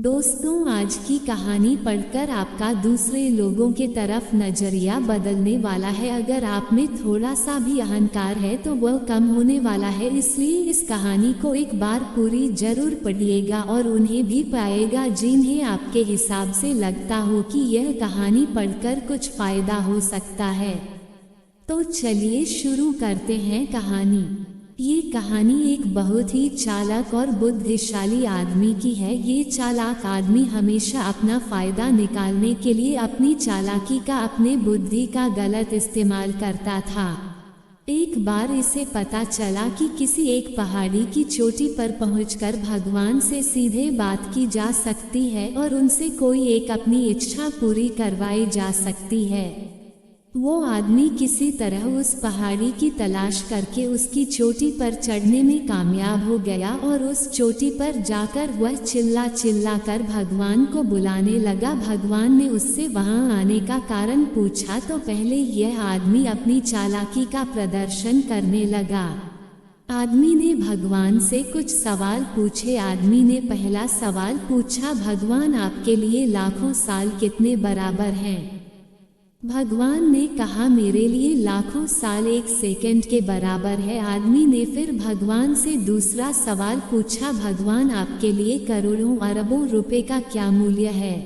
दोस्तों, आज की कहानी पढ़कर आपका दूसरे लोगों के तरफ नजरिया बदलने वाला है। अगर आप में थोड़ा सा भी अहंकार है तो वह कम होने वाला है। इसलिए इस कहानी को एक बार पूरी जरूर पढ़िएगा और उन्हें भी पाएगा जिन्हें आपके हिसाब से लगता हो कि यह कहानी पढ़कर कुछ फायदा हो सकता है। तो चलिए शुरू करते हैं कहानी। ये कहानी एक बहुत ही चालाक और बुद्धिशाली आदमी की है। ये चालाक आदमी हमेशा अपना फायदा निकालने के लिए अपनी चालाकी का, अपने बुद्धि का गलत इस्तेमाल करता था। एक बार इसे पता चला कि किसी एक पहाड़ी की चोटी पर पहुंचकर भगवान से सीधे बात की जा सकती है और उनसे कोई एक अपनी इच्छा पूरी करवाई जा सकती है। वो आदमी किसी तरह उस पहाड़ी की तलाश करके उसकी चोटी पर चढ़ने में कामयाब हो गया और उस चोटी पर जाकर वह चिल्ला चिल्ला कर भगवान को बुलाने लगा। भगवान ने उससे वहां आने का कारण पूछा तो पहले यह आदमी अपनी चालाकी का प्रदर्शन करने लगा। आदमी ने भगवान से कुछ सवाल पूछे। आदमी ने पहला सवाल पूछा, भगवान आपके लिए लाखों साल कितने बराबर हैं? भगवान ने कहा, मेरे लिए लाखों साल 1 सेकंड के बराबर है। आदमी ने फिर भगवान से दूसरा सवाल पूछा, भगवान आपके लिए करोड़ों अरबों रुपए का क्या मूल्य है?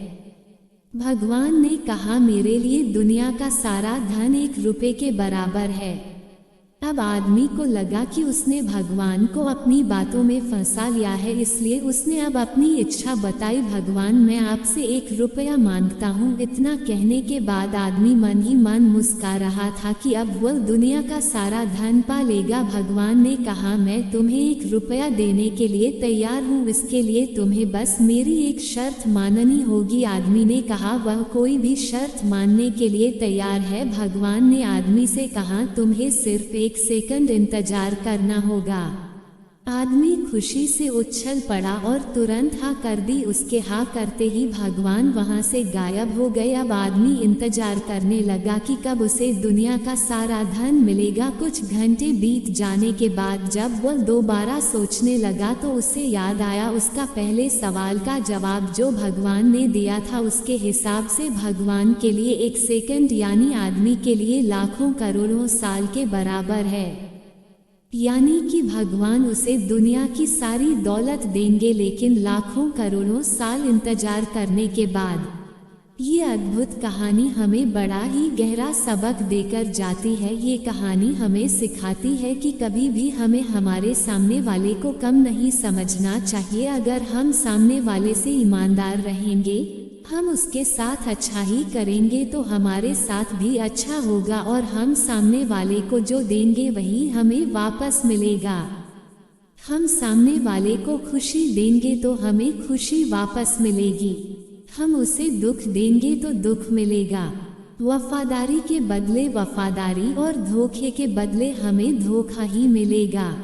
भगवान ने कहा, मेरे लिए दुनिया का सारा धन 1 रुपए के बराबर है। अब आदमी को लगा कि उसने भगवान को अपनी बातों में फंसा लिया है, इसलिए उसने अब अपनी इच्छा बताई, भगवान मैं आपसे 1 रुपया मांगता हूँ। इतना कहने के बाद आदमी मन ही मन मुस्कुरा रहा था कि अब वह दुनिया का सारा धन पा लेगा। भगवान ने कहा, मैं तुम्हें 1 रुपया देने के लिए तैयार हूँ, इसके लिए तुम्हें बस मेरी एक शर्त माननी होगी। आदमी ने कहा, वह कोई भी शर्त मानने के लिए तैयार है। भगवान ने आदमी से कहा, तुम्हें सिर्फ 1 सेकंड इंतजार करना होगा। आदमी खुशी से उछल पड़ा और तुरंत हाँ कर दी। उसके हाँ करते ही भगवान वहां से गायब हो गए। अब आदमी इंतजार करने लगा कि कब उसे दुनिया का सारा धन मिलेगा। कुछ घंटे बीत जाने के बाद जब वह दोबारा सोचने लगा तो उसे याद आया उसका पहले सवाल का जवाब जो भगवान ने दिया था। उसके हिसाब से भगवान के लिए 1 सेकंड यानी आदमी के लिए लाखों करोड़ों साल के बराबर है। यानी कि भगवान उसे दुनिया की सारी दौलत देंगे लेकिन लाखों करोड़ों साल इंतजार करने के बाद। ये अद्भुत कहानी हमें बड़ा ही गहरा सबक देकर जाती है। ये कहानी हमें सिखाती है कि कभी भी हमें हमारे सामने वाले को कम नहीं समझना चाहिए। अगर हम सामने वाले से ईमानदार रहेंगे, हम उसके साथ अच्छा ही करेंगे तो हमारे साथ भी अच्छा होगा और हम सामने वाले को जो देंगे वही हमें वापस मिलेगा। हम सामने वाले को खुशी देंगे तो हमें खुशी वापस मिलेगी। हम उसे दुख देंगे तो दुख मिलेगा। वफादारी के बदले वफादारी और धोखे के बदले हमें धोखा ही मिलेगा।